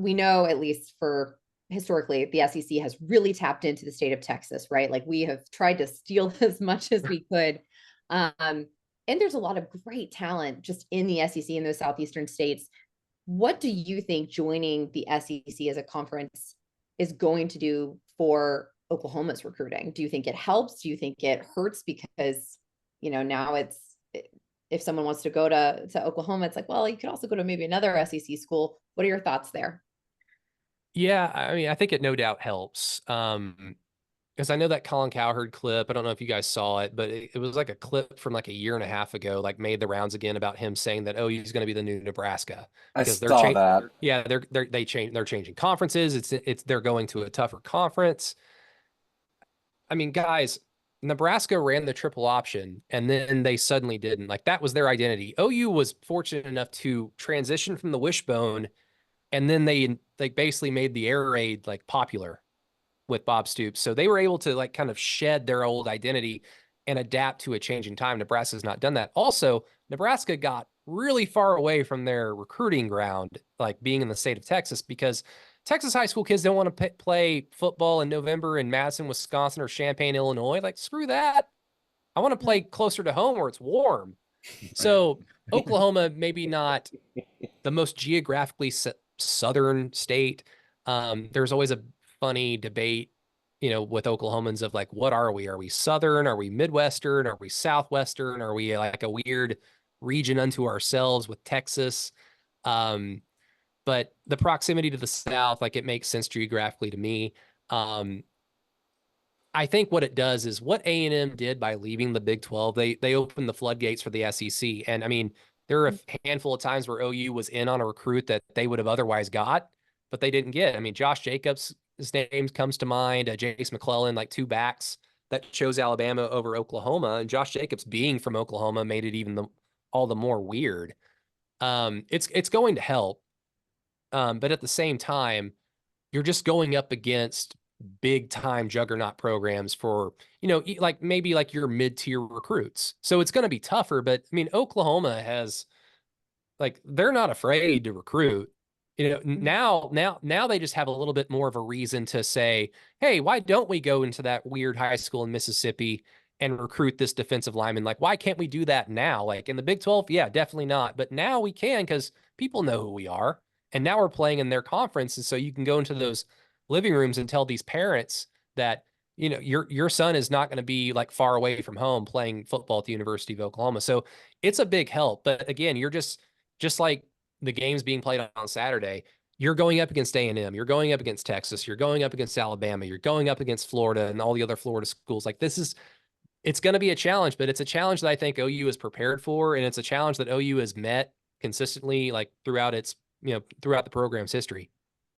we know, at least for historically, the SEC has really tapped into the state of Texas, right? Like we have tried to steal as much as we could. And there's a lot of great talent just in the SEC in those southeastern states. What do you think joining the SEC as a conference is going to do for Oklahoma's recruiting? Do you think it helps? Do you think it hurts? Because, now if someone wants to go to Oklahoma, it's like, well, you could also go to maybe another SEC school. What are your thoughts there? Yeah, I mean, I think it no doubt helps. Because I know that Colin Cowherd clip, I don't know if you guys saw it, but it was like a clip from like a year and a half ago, like made the rounds again about him saying that, oh, he's going to be the new Nebraska I because they're saw changing. that. Yeah, they're changing conferences. They're going to a tougher conference. I mean, guys, Nebraska ran the triple option and then they suddenly didn't. Like that was their identity. OU was fortunate enough to transition from the wishbone, and then they basically made the air raid like popular with Bob Stoops. So they were able to like kind of shed their old identity and adapt to a changing time. Nebraska's not done that. Also, Nebraska got really far away from their recruiting ground, like being in the state of Texas, because Texas high school kids don't want to play football in November in Madison, Wisconsin, or Champaign, Illinois. Like, screw that. I want to play closer to home where it's warm. So Oklahoma, maybe not the most geographically southern state. There's always a funny debate, with Oklahomans of like, what are we? Are we Southern? Are we Midwestern? Are we Southwestern? Are we like a weird region unto ourselves with Texas? But the proximity to the South, like it makes sense geographically to me. I think what it does is what A&M did by leaving the Big 12, they opened the floodgates for the SEC. And I mean, there are a handful of times where OU was in on a recruit that they would have otherwise got, but they didn't get. I mean, Josh Jacobs, his name comes to mind, Jace McClellan, like two backs that chose Alabama over Oklahoma. And Josh Jacobs being from Oklahoma made it even all the more weird. It's going to help. But at the same time, you're just going up against big time juggernaut programs for, like maybe like your mid-tier recruits. So it's going to be tougher, but I mean, Oklahoma has like, they're not afraid to recruit. Now they just have a little bit more of a reason to say, hey, why don't we go into that weird high school in Mississippi and recruit this defensive lineman? Like, why can't we do that now? Like in the Big 12, yeah, definitely not. But now we can because people know who we are. And now we're playing in their conference. And so you can go into those living rooms and tell these parents that, your son is not going to be like far away from home playing football at the University of Oklahoma. So it's a big help. But again, you're just like the games being played on Saturday, you're going up against A&M, you're going up against Texas, you're going up against Alabama, you're going up against Florida and all the other Florida schools. Like it's going to be a challenge, but it's a challenge that I think OU is prepared for. And it's a challenge that OU has met consistently, like throughout the program's history.